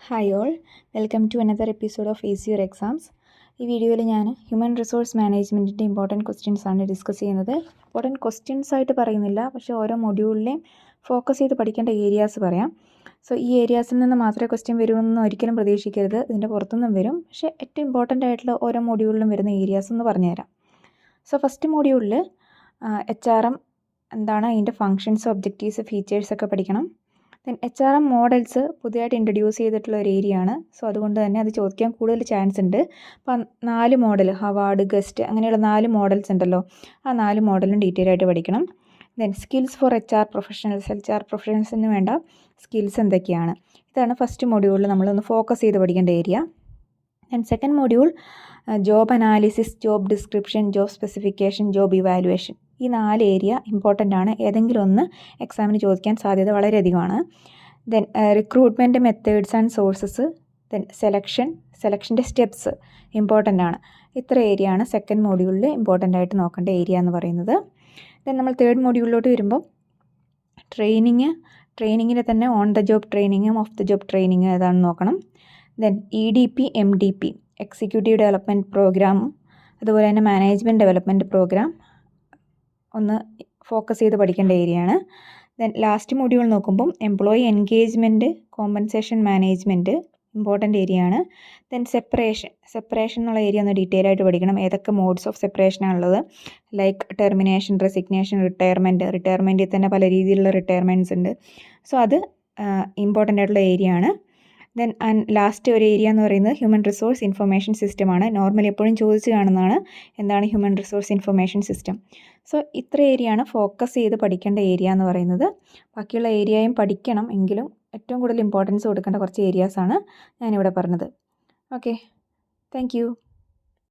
Hi all, welcome to another episode of easy your exams. ഈ വീഡിയോയിൽ ഞാൻ human resource മാനേജ്മെൻറ്റിൻ്റെ ഇമ്പോർട്ടൻറ്റ് ക്വസ്റ്റ്യൻസ് ആണ് ഡിസ്കസ് ചെയ്യുന്നത്. ഇമ്പോർട്ടൻറ്റ് ക്വസ്റ്റ്യൻസ് ആയിട്ട് പറയുന്നില്ല, പക്ഷേ ഓരോ മൊഡ്യൂളിലെയും ഫോക്കസ് ചെയ്ത് പഠിക്കേണ്ട ഏരിയാസ് പറയാം. സോ ഈ ഏരിയാസിൽ നിന്ന് മാത്രമേ ക്വസ്റ്റ്യൻ വരുമെന്ന് ഒരിക്കലും പ്രതീക്ഷിക്കരുത്, ഇതിൻ്റെ പുറത്തുനിന്നും വരും. പക്ഷേ ഏറ്റവും ഇമ്പോർട്ടൻ്റ് ആയിട്ടുള്ള ഓരോ മൊഡ്യൂളിലും വരുന്ന ഏരിയാസ് എന്ന് പറഞ്ഞുതരാം. സോ ഫസ്റ്റ് മൊഡ്യൂളിൽ HRM എന്താണ്, അതിൻ്റെ ഫങ്ഷൻസ്, ഒബ്ജക്റ്റീവ്സ്, ഫീച്ചേഴ്സൊക്കെ പഠിക്കണം. ദെൻ HRM മോഡൽസ് പുതിയതായിട്ട് ഇൻട്രൊഡ്യൂസ് ചെയ്തിട്ടുള്ള ഒരു ഏരിയ ആണ്. സോ അതുകൊണ്ട് തന്നെ അത് ചോദിക്കാൻ കൂടുതൽ ചാൻസ് ഉണ്ട്. അപ്പം 4 മോഡൽ, ഹവാർഡ്, ഗസ്റ്റ്, അങ്ങനെയുള്ള 4 മോഡൽസ് ഉണ്ടല്ലോ, ആ 4 മോഡലും ഡീറ്റെയിൽ ആയിട്ട് പഠിക്കണം. ദെൻ സ്കിൽസ് ഫോർ HR പ്രൊഫഷണൽസിന് വേണ്ട സ്കിൽസ് എന്തൊക്കെയാണ്, ഇതാണ് ഫസ്റ്റ് മൊഡ്യൂളിൽ നമ്മളൊന്ന് ഫോക്കസ് ചെയ്ത് പഠിക്കേണ്ട area. Then second module job analysis, job description, job specification, job evaluation. ഈ 4 ഏരിയ ഇമ്പോർട്ടൻ്റ് ആണ്. ഏതെങ്കിലും ഒന്ന് എക്സാമിന് ചോദിക്കാൻ സാധ്യത വളരെയധികമാണ്. Then recruitment methods and sources, then സെലക്ഷൻ്റെ സ്റ്റെപ്സ് ഇമ്പോർട്ടൻ്റ് ആണ്. ഇത്ര ഏരിയ ആണ് സെക്കൻഡ് മൊഡ്യൂളിൽ ഇമ്പോർട്ടൻ്റ് ആയിട്ട് നോക്കേണ്ട ഏരിയ എന്ന് പറയുന്നത്. ദെൻ നമ്മൾ തേർഡ് മൊഡ്യൂളിലോട്ട് വരുമ്പോൾ ട്രെയിനിങ്ങിൽ തന്നെ ഓൺ ദ ജോബ് ട്രെയിനിങ്ങും ഓഫ് ദ ജോബ് ട്രെയിനിങ്ങും ഏതാണെന്ന് നോക്കണം. Then EDP, MDP, executive development പ്രോഗ്രാമും അതുപോലെ തന്നെ മാനേജ്മെൻറ്റ് ഡെവലപ്മെൻറ്റ് പ്രോഗ്രാം ഒന്ന് ഫോക്കസ് ചെയ്ത് പഠിക്കേണ്ട ഏരിയയാണ്. ദെൻ ലാസ്റ്റ് മൊഡ്യൂൾ നോക്കുമ്പം employee engagement, compensation management important area ആണ്. ദെൻ സെപ്പറേഷൻ എന്നുള്ള ഏരിയ ഒന്ന് ഡീറ്റെയിൽ ആയിട്ട് പഠിക്കണം. ഏതൊക്കെ മോഡ്സ് ഓഫ് സെപ്പറേഷനാണുള്ളത്, ലൈക്ക് ടെർമിനേഷൻ, റെസിഗ്നേഷൻ, റിട്ടയർമെൻറ്റിൽ തന്നെ പല രീതിയിലുള്ള റിട്ടയർമെൻറ്റ്സ് ഉണ്ട്. സോ അത് ഇമ്പോർട്ടൻ്റ് ആയിട്ടുള്ള ഏരിയ ആണ്. ദെൻ ലാസ്റ്റ് ഒരു ഏരിയ എന്ന് പറയുന്നത് ഹ്യൂമൻ റിസോഴ്സ് ഇൻഫർമേഷൻ സിസ്റ്റം ആണ്. നോർമലി എപ്പോഴും ചോദിച്ച് കാണുന്നതാണ്, എന്താണ് human resource information system. So ഇത്ര ഏരിയ ആണ് ഫോക്കസ് ചെയ്ത് പഠിക്കേണ്ട ഏരിയ എന്ന് പറയുന്നത്. ബാക്കിയുള്ള ഏരിയയും പഠിക്കണം, എങ്കിലും ഏറ്റവും കൂടുതൽ ഇമ്പോർട്ടൻസ് കൊടുക്കേണ്ട കുറച്ച് ഏരിയാസാണ് ഞാനിവിടെ പറഞ്ഞത്. Okay, thank you.